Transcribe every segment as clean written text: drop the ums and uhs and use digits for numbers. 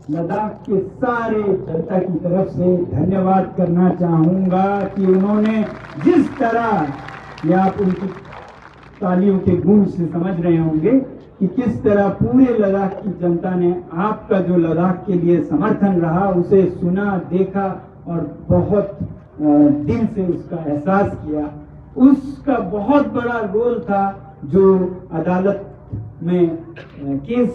लद्दाख के सारे जनता की तरफ से धन्यवाद करना चाहूंगा कि उन्होंने जिस तरह, या आप उनकी तालियों के गूंज से समझ रहे होंगे कि किस तरह पूरे लद्दाख की जनता ने आपका जो लद्दाख के लिए समर्थन रहा उसे सुना, देखा और बहुत दिल से उसका एहसास किया। उसका बहुत बड़ा रोल था जो अदालत में केस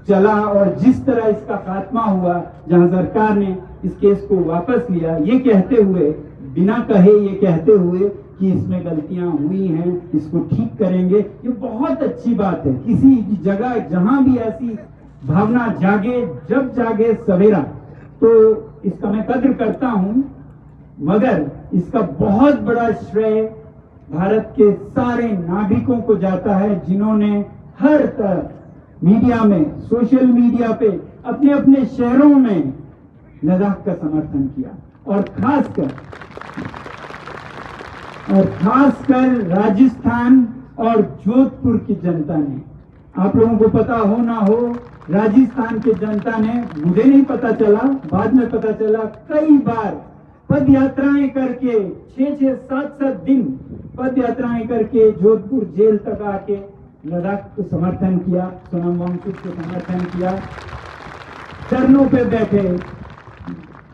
चला और जिस तरह इसका खात्मा हुआ, जहां सरकार ने इस केस को वापस लिया, ये कहते हुए, बिना कहे ये कहते हुए कि इसमें गलतियां हुई हैं, इसको ठीक करेंगे। ये बहुत अच्छी बात है। किसी जगह जहां भी ऐसी भावना जागे, जब जागे सवेरा, तो इसका मैं कद्र करता हूं, मगर इसका बहुत बड़ा श्रेय भारत के सारे नागरिकों को जाता है जिन्होंने हर तरफ मीडिया में, सोशल मीडिया पे, अपने अपने शहरों में लद्दाख का समर्थन किया। और खासकर राजस्थान और जोधपुर की जनता ने, आप लोगों को पता हो ना हो, राजस्थान की जनता ने, मुझे नहीं पता चला, बाद में पता चला, कई बार पद यात्राएं करके 6-6, 7-7 दिन पद यात्राएं करके जोधपुर जेल तक आके लद्दाख को समर्थन किया, सोनम वांगचुक को समर्थन किया, चरणों पे बैठे।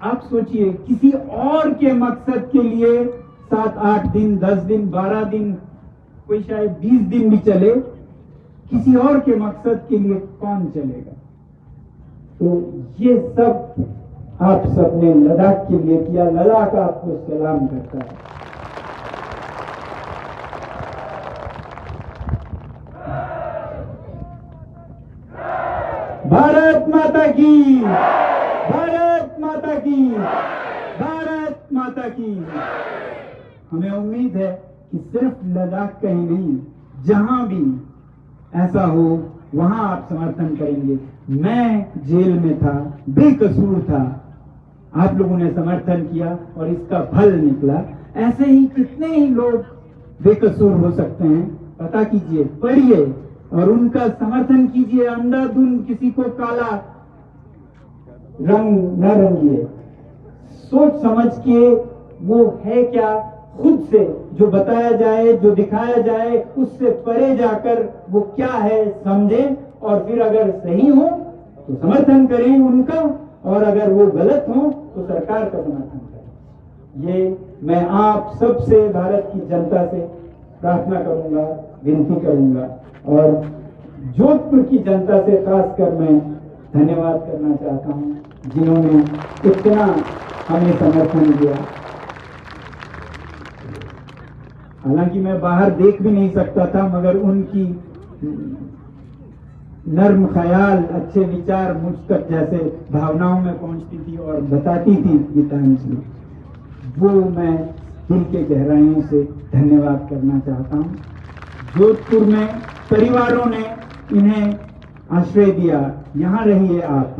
आप सोचिए, किसी और के मकसद के लिए 7-8 दिन, 10 दिन, 12 दिन, कोई शायद 20 दिन भी चले, किसी और के मकसद के लिए कौन चलेगा? तो ये सब आप सबने लद्दाख के लिए किया। लद्दाख आपको सलाम करता है। भारत माता की, भारत माता की, भारत माता की। हमें उम्मीद है कि सिर्फ लद्दाख का ही नहीं, जहां भी ऐसा हो वहां आप समर्थन करेंगे। मैं जेल में था, बेकसूर था, आप लोगों ने समर्थन किया और इसका फल निकला। ऐसे ही कितने ही लोग बेकसूर हो सकते हैं, पता कीजिए, पढ़िए और उनका समर्थन कीजिए। अंधाधुंध किसी को काला रंग न रंगिए, सोच समझ के वो है क्या, खुद से जो बताया जाए, जो दिखाया जाए, उससे परे जाकर वो क्या है समझें, और फिर अगर सही हो तो समर्थन करें उनका, और अगर वो गलत हो तो सरकार का समर्थन करें। ये मैं आप सबसे, भारत की जनता से प्रार्थना करूंगा, विनती करूंगा। और जोधपुर की जनता से खासकर मैं धन्यवाद करना चाहता हूं, जिन्होंने इतना हमें समर्थन दिया। हालांकि मैं बाहर देख भी नहीं सकता था, मगर उनकी नर्म ख्याल, अच्छे विचार मुझ तक जैसे भावनाओं में पहुंचती थी और बताती थी गीतांजलि, वो मैं दिल के गहराइयों से धन्यवाद करना चाहता हूं। जोधपुर में परिवारों ने इन्हें आश्रय दिया, यहाँ रहिए आप,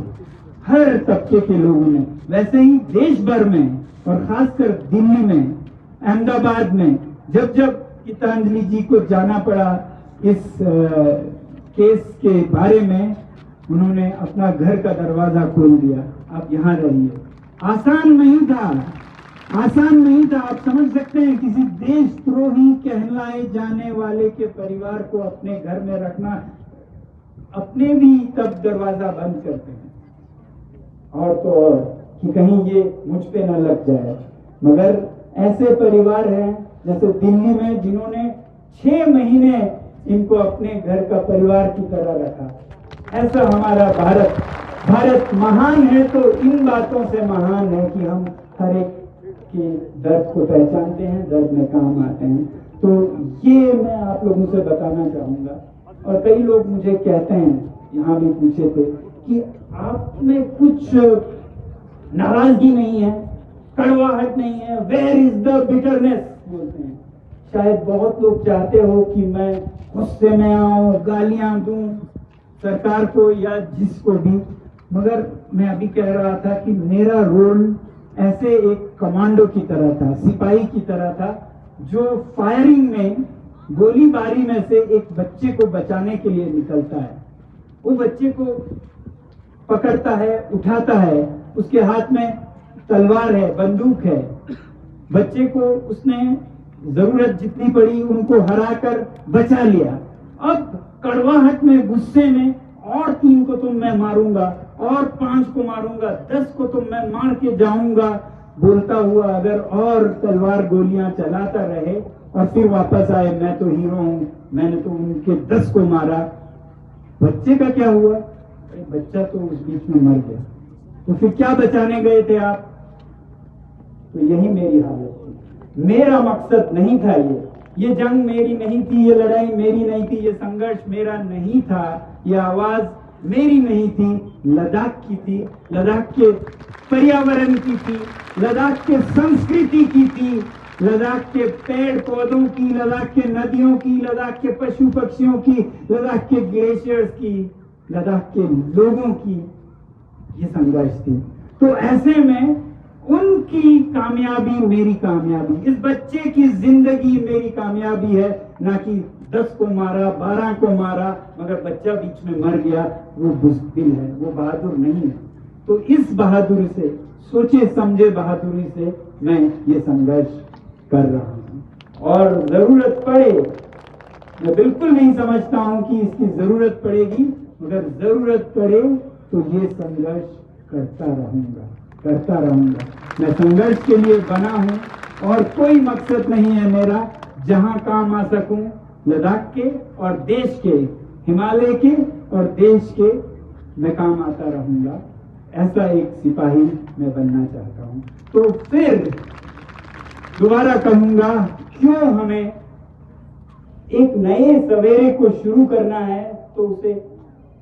हर तबके के लोगों ने। वैसे ही देश भर में और खासकर दिल्ली में, अहमदाबाद में, जब जब गीतांजलि जी को जाना पड़ा इस केस के बारे में, उन्होंने अपना घर का दरवाजा खोल दिया, आप यहाँ रहिए। आसान नहीं था, आसान नहीं था। आप समझ सकते हैं, किसी देशद्रोही कहलाए जाने वाले के परिवार को अपने घर में रखना, अपने भी तब दरवाजा बंद करते हैं, और तो और कि कहीं ये मुझ पे न लग जाए। मगर ऐसे परिवार हैं जैसे दिल्ली में, जिन्होंने 6 महीने इनको अपने घर का परिवार की तरह रखा। ऐसा हमारा भारत, भारत महान है तो इन बातों से महान है कि हम हर एक के दर्द को पहचानते हैं, दर्द में काम आते हैं। तो ये मैं आप लोगों से बताना चाहूंगा। और कई लोग मुझे कहते हैं, यहाँ भी पूछे थे, कि आप में कुछ नाराजगी नहीं है, कड़वाहट नहीं है, वेयर इज द बिटरनेस बोलते हैं। शायद बहुत लोग चाहते हो कि मैं गुस्से में आऊं, गालियां दूं सरकार को या जिसको भी, मगर मैं अभी कह रहा था कि मेरा रोल ऐसे एक कमांडो की तरह था, सिपाही की तरह था, जो फायरिंग में गोलीबारी में से एक बच्चे को बचाने के लिए निकलता है। वो बच्चे को पकड़ता है, उठाता है, उसके हाथ में तलवार है, बंदूक है। बच्चे को उसने जरूरत जितनी पड़ी उनको हराकर बचा लिया। अब कड़वाहट में, गुस्से में, और 3 को तो मैं मारूंगा, और 5 को मारूंगा, 10 को तो मैं मार के जाऊंगा बोलता हुआ अगर और तलवार गोलियां चलाता रहे और फिर वापस आए, मैं तो हीरो हूं, मैंने तो उनके 10 को मारा, बच्चे का क्या हुआ? बच्चा तो उस बीच में मर गया। तो फिर क्या बचाने गए थे आप? तो यही मेरी हालत थी। मेरा मकसद नहीं था ये जंग मेरी नहीं थी, ये लड़ाई मेरी नहीं थी, ये संघर्ष मेरा नहीं था, ये आवाज मेरी नहीं थी, लद्दाख की थी, लद्दाख के पर्यावरण की थी, लद्दाख के संस्कृति की थी, लद्दाख के पेड़ पौधों की, लद्दाख के नदियों की, लद्दाख के पशु पक्षियों की, लद्दाख के ग्लेशियर्स की, लद्दाख के लोगों की ये संघर्ष थी। तो ऐसे में उनकी कामयाबी मेरी कामयाबी, इस बच्चे की जिंदगी मेरी कामयाबी है, ना कि 10 को मारा, 12 को मारा मगर बच्चा बीच में मर गया, वो बुज़दिल है, वो बहादुर नहीं है। तो इस बहादुरी से, सोचे समझे बहादुरी से मैं ये संघर्ष कर रहा हूं। और जरूरत पड़े, मैं बिल्कुल नहीं समझता हूं कि इसकी जरूरत पड़ेगी, मगर जरूरत पड़े तो ये संघर्ष करता रहूंगा। मैं संघर्ष के लिए बना हूं और कोई मकसद नहीं है मेरा, जहां काम आ सकूं, लद्दाख के और देश के, हिमालय के और देश के, मैं काम आता रहूंगा। ऐसा एक सिपाही मैं बनना चाहता हूं। तो फिर दोबारा कहूंगा, क्यों हमें एक नए सवेरे को शुरू करना है तो उसे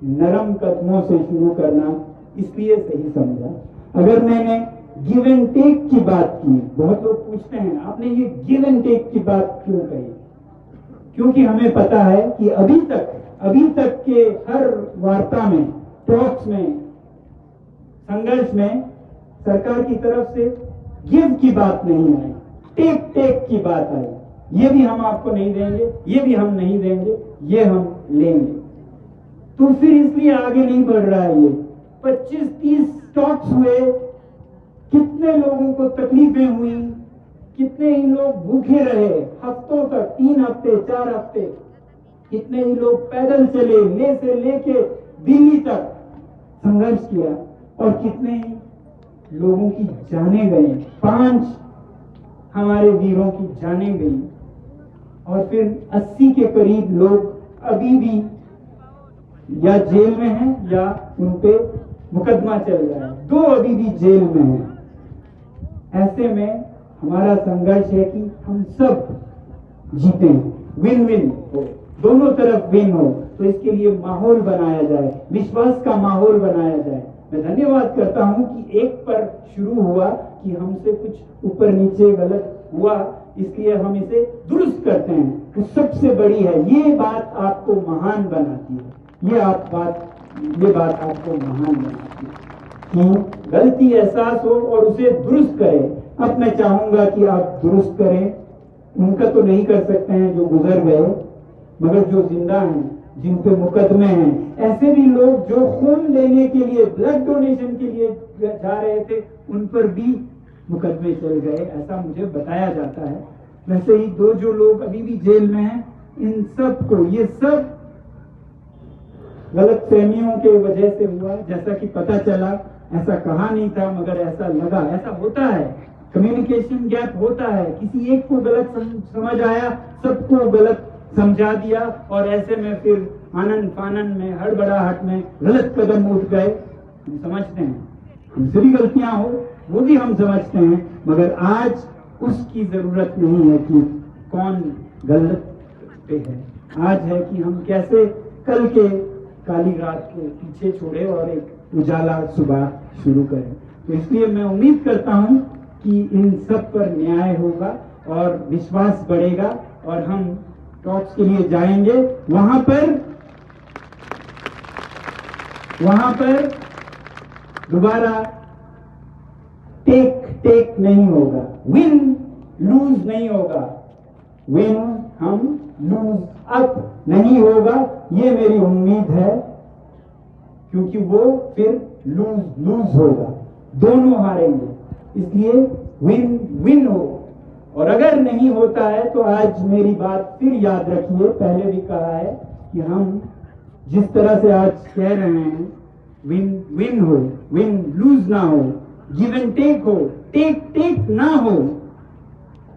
नरम कदमों से शुरू करना इसलिए सही समझा। अगर मैंने गिव एंड टेक की बात की, बहुत लोग पूछते हैं आपने ये गिव एंड टेक की बात क्यों कही? क्योंकि हमें पता है कि अभी तक के हर वार्ता में, टॉक्स में, संघर्ष में सरकार की तरफ से गिव की बात नहीं आई, टेक की बात आई। ये भी हम आपको नहीं देंगे, ये भी हम नहीं देंगे, ये हम लेंगे। तो फिर इसलिए आगे नहीं बढ़ रहा है। ये 25-30 टॉक्स हुए, कितने लोगों को तकलीफें हुई, कितने ही लोग भूखे रहे हफ्तों तक, 3 हफ्ते 4 हफ्ते, कितने ही लोग पैदल चले, ले से लेके दिल्ली तक संघर्ष किया, और कितने ही लोगों की जानें गई, 5 हमारे वीरों की जानें गई, और फिर 80 के करीब लोग अभी भी या जेल में हैं या उन पे मुकदमा चल रहा है, 2 अभी भी जेल में हैं। ऐसे में हमारा संघर्ष है कि हम सब जीते, विन विन हो, दोनों तरफ विन हो। तो इसके लिए माहौल बनाया जाए, विश्वास का माहौल बनाया जाए। मैं धन्यवाद करता हूं कि एक पर शुरू हुआ कि हमसे कुछ ऊपर नीचे गलत हुआ, इसलिए हम इसे दुरुस्त करते हैं, वो सबसे बड़ी है। ये बात आपको महान बनाती है, ये बात आपको महान बनाती है कि गलती एहसास हो और उसे दुरुस्त करें। अब मैं चाहूंगा कि आप दुरुस्त करें। उनका तो नहीं कर सकते हैं जो गुजर गए, मगर जो जिंदा हैं, जिन पे मुकदमे हैं, ऐसे भी लोग जो खून देने के लिए, ब्लड डोनेशन के लिए जा रहे थे, उन पर भी मुकदमे चल गए, ऐसा मुझे बताया जाता है। वैसे ही 2 जो लोग अभी भी जेल में हैं, इन सब को, ये सब गलत फहमियों के वजह से हुआ। जैसा कि पता चला, ऐसा कहा नहीं था मगर ऐसा लगा। ऐसा होता है, कम्युनिकेशन गैप होता है, किसी एक को गलत समझ आया, सबको गलत समझा दिया, और ऐसे में फिर आनंद फानन में, हड़बड़ाहट में गलत कदम उठ गए। हम समझते हैं हमसे भी गलतियां हो, वो भी हम समझते हैं, मगर आज उसकी जरूरत नहीं है कि कौन गलत पे है। आज है कि हम कैसे कल के काली रात को पीछे छोड़े और एक उजाला सुबह शुरू करें। तो इसलिए मैं उम्मीद करता हूं कि इन सब पर न्याय होगा और विश्वास बढ़ेगा, और हम टॉक्स के लिए जाएंगे। वहां पर दोबारा टेक नहीं होगा, विन लूज नहीं होगा। विन हम लूज अप नहीं होगा, ये मेरी उम्मीद है, क्योंकि वो फिर लूज लूज होगा, दोनों हारेंगे। इसलिए विन विन हो। और अगर नहीं होता है तो आज मेरी बात फिर याद रखिए, पहले भी कहा है कि हम जिस तरह से आज कह रहे हैं विन विन हो, विन लूज ना हो, गिव एंड टेक हो, टेक टेक ना हो,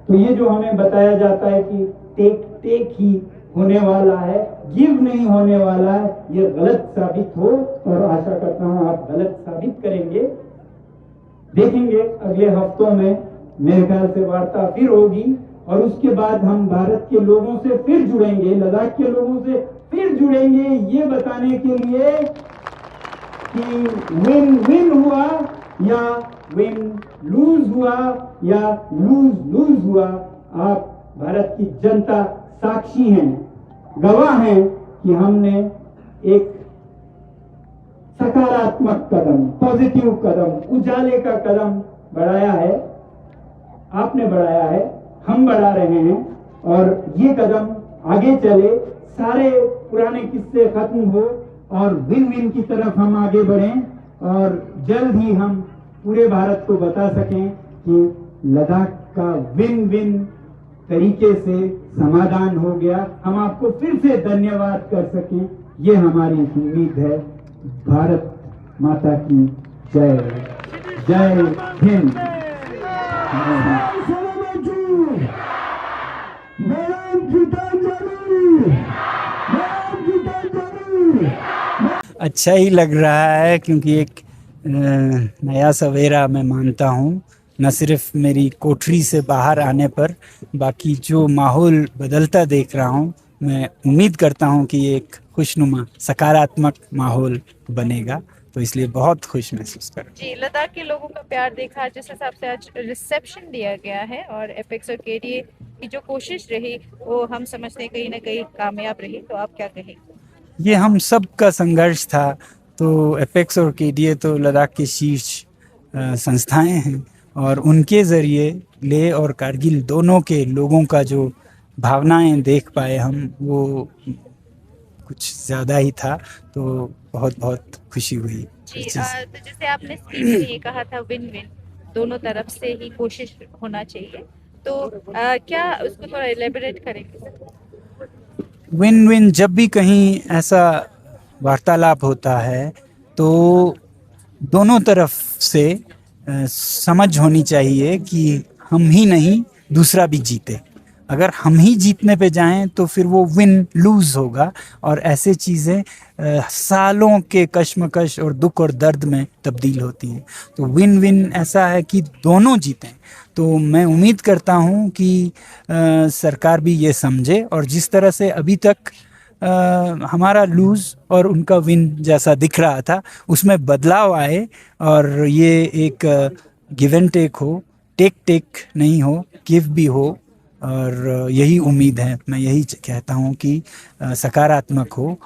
तो ये जो हमें बताया जाता है कि टेक टेक ही होने वाला है, गिव नहीं होने वाला है, ये गलत साबित हो। और आशा करता हूं आप गलत साबित करेंगे। देखेंगे अगले हफ्तों में मेरे ख्याल से वार्ता फिर होगी और उसके बाद हम भारत के लोगों से फिर जुड़ेंगे, लद्दाख के लोगों से फिर जुड़ेंगे, ये बताने के लिए कि विन विन हुआ या विन लूज हुआ या लूज लूज हुआ। आप भारत की जनता साक्षी हैं, गवाह हैं कि हमने एक सकारात्मक कदम, पॉजिटिव कदम, उजाले का कदम बढ़ाया है। आपने बढ़ाया है, हम बढ़ा रहे हैं और ये कदम आगे चले, सारे पुराने किस्से खत्म हो और विन विन की तरफ हम आगे बढ़ें और जल्द ही हम पूरे भारत को बता सकें कि लद्दाख का विन विन तरीके से समाधान हो गया। हम आपको फिर से धन्यवाद कर सकें, ये हमारी उम्मीद है। भारत माता की जय, जय हिंद। अच्छा ही लग रहा है क्योंकि एक नया सवेरा मैं मानता हूँ, न सिर्फ मेरी कोठरी से बाहर आने पर, बाकी जो माहौल बदलता देख रहा हूँ, मैं उम्मीद करता हूँ कि एक खुशनुमा सकारात्मक माहौल बनेगा, तो इसलिए बहुत खुश महसूस कर रहा हूँ। जी, लद्दाख के लोगों का प्यार देखा, जिस हिसाब से आज रिसेप्शन दिया गया है और एपेक्स और केडीए की जो कोशिश रही वो हम समझते हैं कहीं ना कहीं कामयाब रही, तो आप क्या कहेंगे? ये हम सब का संघर्ष था, तो एपेक्स और केडीए तो लद्दाख के शीर्ष संस्थाएं हैं और उनके ज़रिए लेह और कारगिल दोनों के लोगों का जो भावनाएं देख पाए हम, वो कुछ ज़्यादा ही था, तो बहुत बहुत खुशी हुई। जी, तो जैसे आपने स्पीच में ये कहा था विन विन, दोनों तरफ से ही कोशिश होना चाहिए, तो क्या उसको थोड़ा इलेबोरेट करेंगे? विन विन जब भी कहीं ऐसा वार्तालाप होता है तो दोनों तरफ से समझ होनी चाहिए कि हम ही नहीं दूसरा भी जीते। अगर हम ही जीतने पे जाएं तो फिर वो विन लूज होगा और ऐसे चीज़ें सालों के कश्मकश और दुख और दर्द में तब्दील होती हैं। तो विन विन ऐसा है कि दोनों जीतें। तो मैं उम्मीद करता हूं कि सरकार भी ये समझे और जिस तरह से अभी तक हमारा लूज और उनका विन जैसा दिख रहा था उसमें बदलाव आए और ये एक गिव एंड टेक हो, टेक टेक नहीं हो, गिव भी हो, और यही उम्मीद है। मैं यही कहता हूँ कि सकारात्मक हो,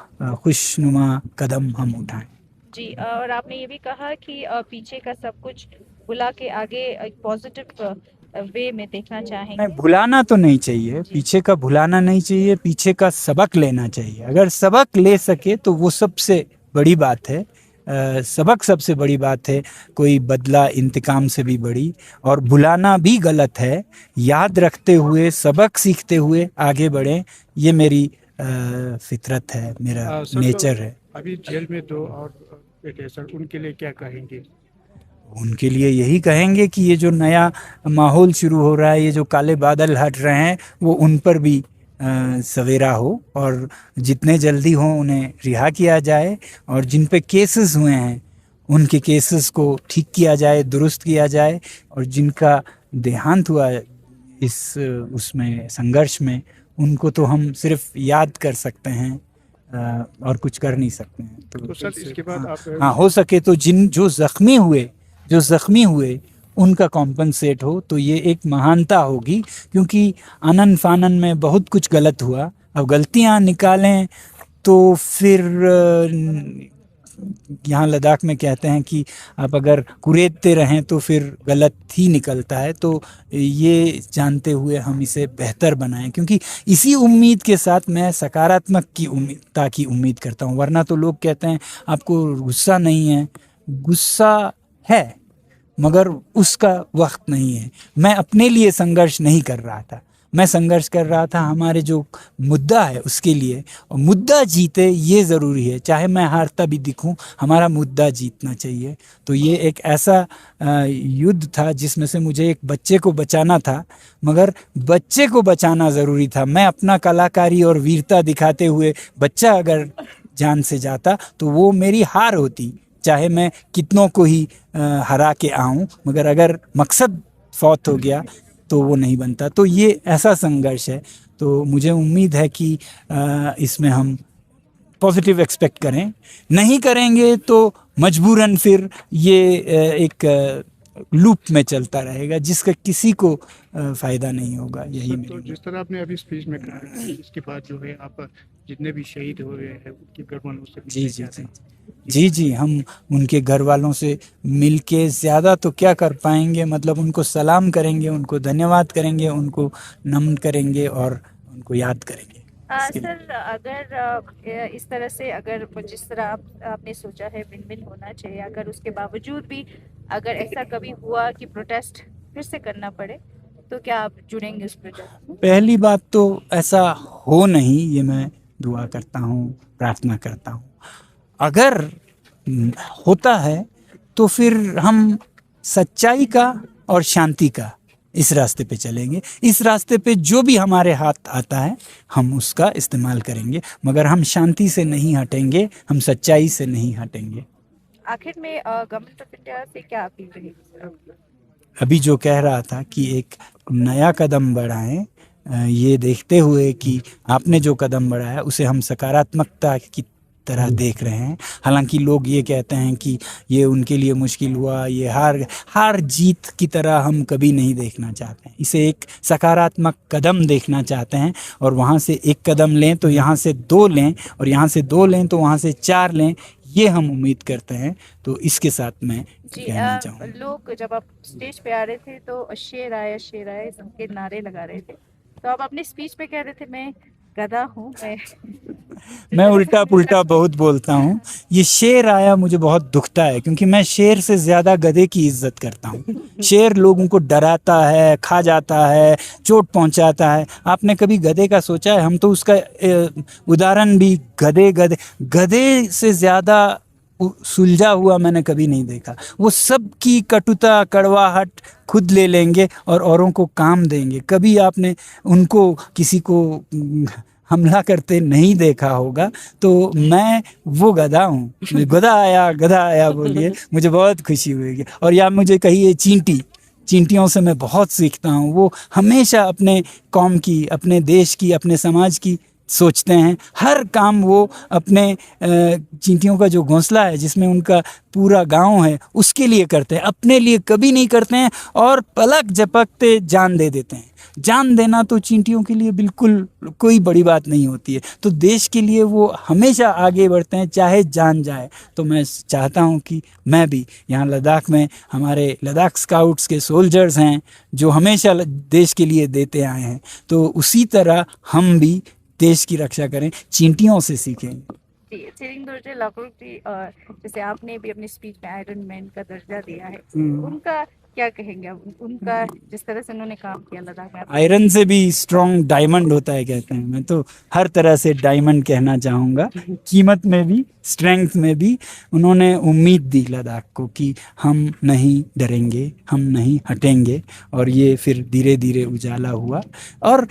खुशनुमा कदम हम उठाएं। जी, और आपने ये भी कहा कि पीछे का सब कुछ भुला के आगे एक पॉजिटिव वे में देखना चाहेंगे। नहीं, भुलाना तो नहीं चाहिए, पीछे का भुलाना नहीं चाहिए, पीछे का सबक लेना चाहिए। अगर सबक ले सके तो वो सबसे बड़ी बात है। सबक सबसे बड़ी बात है, कोई बदला इंतकाम से भी बड़ी, और भुलाना भी गलत है। याद रखते हुए, सबक सीखते हुए आगे बढ़ें, ये मेरी फितरत है, मेरा नेचर है। अभी जेल में 2 और बेटे सर, उनके लिए क्या कहेंगे? उनके लिए यही कहेंगे कि ये जो नया माहौल शुरू हो रहा है, ये जो काले बादल हट रहे हैं, वो उन पर भी सवेरा हो और जितने जल्दी हो उन्हें रिहा किया जाए और जिन पे केसेस हुए हैं उनके केसेस को ठीक किया जाए, दुरुस्त किया जाए, और जिनका देहांत हुआ इस उसमें संघर्ष में, उनको तो हम सिर्फ याद कर सकते हैं और कुछ कर नहीं सकते हैं। तो सर इसके बाद आप हाँ, हो सके तो जो ज़ख्मी हुए उनका कॉम्पनसेट हो, तो ये एक महानता होगी, क्योंकि आनन फानन में बहुत कुछ गलत हुआ। अब गलतियां निकालें तो फिर यहाँ लद्दाख में कहते हैं कि आप अगर कुरेदते रहें तो फिर गलत ही निकलता है, तो ये जानते हुए हम इसे बेहतर बनाएं, क्योंकि इसी उम्मीद के साथ मैं सकारात्मक की उम्मीद करता हूँ। वरना तो लोग कहते हैं आपको गुस्सा नहीं है, गुस्सा है मगर उसका वक्त नहीं है। मैं अपने लिए संघर्ष नहीं कर रहा था, मैं संघर्ष कर रहा था हमारे जो मुद्दा है उसके लिए, और मुद्दा जीते ये ज़रूरी है। चाहे मैं हारता भी दिखूं, हमारा मुद्दा जीतना चाहिए। तो ये एक ऐसा युद्ध था जिसमें से मुझे एक बच्चे को बचाना था, मगर बच्चे को बचाना ज़रूरी था। मैं अपना कलाकारी और वीरता दिखाते हुए बच्चा अगर जान से जाता तो वो मेरी हार होती, चाहे मैं कितनों को ही हरा के आऊं, मगर अगर मकसद फौत हो गया तो वो नहीं बनता। तो ये ऐसा संघर्ष है। तो मुझे उम्मीद है कि इसमें हम पॉजिटिव एक्सपेक्ट करें। नहीं करेंगे तो मजबूरन फिर ये एक लूप में चलता रहेगा जिसका किसी को फ़ायदा नहीं होगा। यही तो मेरी जिस तरह आपने अभी स्पीच में कहा कि इसके बाद जो है आप जितने भी शहीद हुए हैं उनके घर वालों से जी मिलने जी जा रहे जी हैं। जी जी हम उनके घर वालों से मिलके ज़्यादा तो क्या कर पाएंगे, मतलब उनको सलाम करेंगे, उनको धन्यवाद करेंगे, उनको नमन करेंगे और उनको याद करेंगे। इसके लिए सर, अगर इस तरह से, अगर जिस तरह आपने सोचा है विन विन होना चाहिए, अगर उसके बावजूद भी अगर ऐसा कभी हुआ कि प्रोटेस्ट फिर से करना पड़े, तो क्या आप जुड़ेंगे उस प्रोटेस्ट में? पहली बात तो ऐसा हो नहीं, ये मैं दुआ करता हूँ, प्रार्थना करता हूँ। अगर होता है तो फिर हम सच्चाई का और शांति का इस रास्ते पे चलेंगे। इस रास्ते पे जो भी हमारे हाथ आता है हम उसका इस्तेमाल करेंगे, मगर हम शांति से नहीं हटेंगे, हम सच्चाई से नहीं हटेंगे। आखिर में गवर्नमेंट ऑफ इंडिया से क्या अपील रहेगी सर? अभी जो कह रहा था कि एक नया कदम बढ़ाएं, ये देखते हुए कि आपने जो कदम बढ़ाया उसे हम सकारात्मकता की तरह देख रहे हैं। हालांकि लोग ये कहते हैं कि ये उनके लिए मुश्किल हुआ, ये हार जीत की तरह हम कभी नहीं देखना चाहते हैं। इसे एक सकारात्मक कदम देखना चाहते हैं, और वहाँ से एक कदम लें तो यहाँ से 2 लें, और यहाँ से 2 लें तो वहाँ से 4 लें, ये हम उम्मीद करते हैं। तो इसके साथ मैं कहना चाहूँगा। लोग जब आप स्टेज पे आ रहे थे तो शेर आया सबके नारे लगा रहे थे, तो आप अपनी स्पीच पे कह रहे थे मैं गधा हूँ, मैं उल्टा पुल्टा बहुत बोलता हूँ। ये शेर आया मुझे बहुत दुखता है, क्योंकि मैं शेर से ज़्यादा गधे की इज्जत करता हूँ। शेर लोगों को डराता है, खा जाता है, चोट पहुँचाता है। आपने कभी गधे का सोचा है? हम तो उसका उदाहरण भी गधे से ज़्यादा सुलझा हुआ मैंने कभी नहीं देखा। वो सबकी कटुता कड़वाहट खुद ले लेंगे और औरों को काम देंगे। कभी आपने उनको किसी को हमला करते नहीं देखा होगा। तो मैं वो गधा हूँ। गधा आया बोलिए, मुझे बहुत खुशी हुई। और या मुझे कहिए चींटियों से मैं बहुत सीखता हूँ। वो हमेशा अपने कौम की, अपने देश की, अपने समाज की सोचते हैं। हर काम वो अपने चींटियों का जो घोंसला है जिसमें उनका पूरा गांव है उसके लिए करते हैं, अपने लिए कभी नहीं करते हैं। और पलक झपकते जान दे देते हैं। जान देना तो चींटियों के लिए बिल्कुल कोई बड़ी बात नहीं होती है। तो देश के लिए वो हमेशा आगे बढ़ते हैं, चाहे जान जाए। तो मैं चाहता हूँ कि मैं भी यहाँ लद्दाख में, हमारे लद्दाख स्काउट्स के सोल्जर्स हैं जो हमेशा देश के लिए देते आए हैं, तो उसी तरह हम भी देश की रक्षा करें, चींटियों से सीखें। जैसे आपने भी अपनी स्पीच में आयरन मैन का दर्जा दिया है, उनका क्या कहेंगे? उनका जिस तरह से उन्होंने काम किया लद्दाख में। आयरन से भी स्ट्रॉन्ग डायमंड होता है कहते हैं। मैं तो हर तरह से डायमंड कहना चाहूँगा। कीमत में भी, स्ट्रेंथ में भी उन्होंने उम्मीद दी लद्दाख को कि हम नहीं डरेंगे, हम नहीं हटेंगे। और ये फिर धीरे धीरे उजाला हुआ। और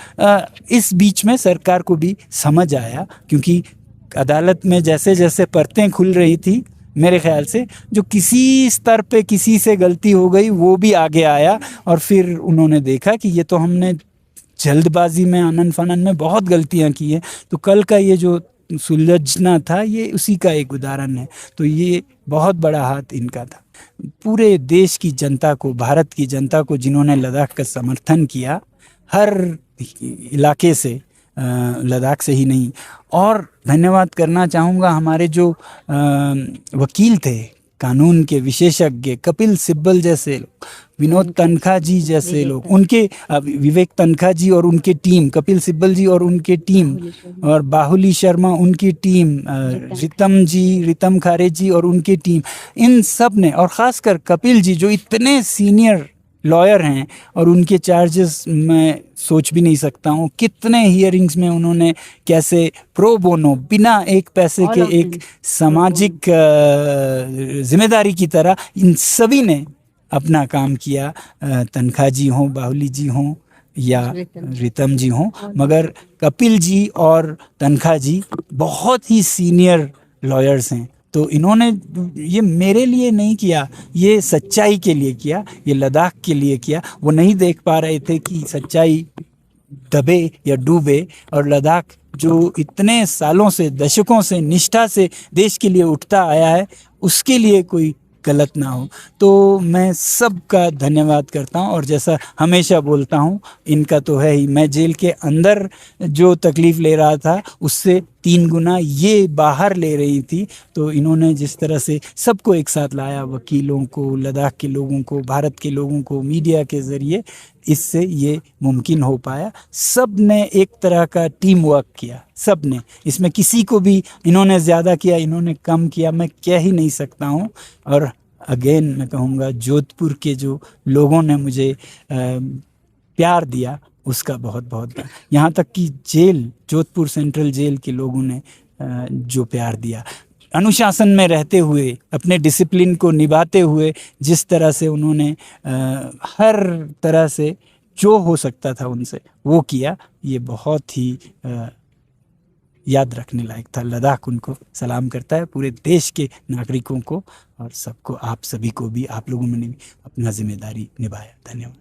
इस बीच में सरकार को भी समझ आया, क्योंकि अदालत में जैसे जैसे परतें खुल रही थी, मेरे ख्याल से जो किसी स्तर पे किसी से गलती हो गई वो भी आगे आया। और फिर उन्होंने देखा कि ये तो हमने जल्दबाजी में, आनन फानन में बहुत गलतियां की है। तो कल का ये जो सुलझना था ये उसी का एक उदाहरण है। तो ये बहुत बड़ा हाथ इनका था। पूरे देश की जनता को, भारत की जनता को, जिन्होंने लद्दाख का समर्थन किया, हर इलाके से लद्दाख से ही नहीं। और धन्यवाद करना चाहूँगा हमारे जो वकील थे, कानून के विशेषज्ञ, कपिल सिब्बल जैसे लोग, विनोद तनखा जी जैसे लोग, उनके विवेक तनखा जी और उनके टीम, कपिल सिब्बल जी और उनके टीम, और बाहुली शर्मा उनकी टीम, रितम खारे जी और उनकी टीम, इन सब ने, और ख़ासकर कपिल जी जो इतने सीनियर लॉयर हैं, और उनके चार्जेस मैं सोच भी नहीं सकता हूँ, कितने हियरिंग्स में उन्होंने कैसे प्रो बोनो, बिना एक पैसे के, एक सामाजिक जिम्मेदारी की तरह इन सभी ने अपना काम किया। तनखा जी हों, बाहुली जी हों या रितम जी हों, मगर कपिल जी और तनखा जी बहुत ही सीनियर लॉयर्स हैं। तो इन्होंने ये मेरे लिए नहीं किया, ये सच्चाई के लिए किया, ये लद्दाख के लिए किया। वो नहीं देख पा रहे थे कि सच्चाई दबे या डूबे, और लद्दाख जो इतने सालों से, दशकों से निष्ठा से देश के लिए उठता आया है, उसके लिए कोई गलत ना हो। तो मैं सबका धन्यवाद करता हूँ, और जैसा हमेशा बोलता हूँ, इनका तो है ही, मैं जेल के अंदर जो तकलीफ़ ले रहा था उससे 3 गुना ये बाहर ले रही थी। तो इन्होंने जिस तरह से सबको एक साथ लाया, वकीलों को, लद्दाख के लोगों को, भारत के लोगों को, मीडिया के ज़रिए, इससे ये मुमकिन हो पाया। सब ने एक तरह का टीम वर्क किया, सब ने, इसमें किसी को भी इन्होंने ज़्यादा किया, इन्होंने कम किया, मैं कह ही नहीं सकता हूँ। और अगेन मैं कहूँगा, जोधपुर के जो लोगों ने मुझे प्यार दिया, उसका बहुत बहुत, यहाँ तक कि जेल, जोधपुर सेंट्रल जेल के लोगों ने जो प्यार दिया, अनुशासन में रहते हुए, अपने डिसिप्लिन को निभाते हुए, जिस तरह से उन्होंने हर तरह से जो हो सकता था उनसे वो किया, ये बहुत ही याद रखने लायक था। लद्दाख उनको सलाम करता है, पूरे देश के नागरिकों को, और सबको, आप सभी को भी, आप लोगों ने भी अपना जिम्मेदारी निभाया। धन्यवाद।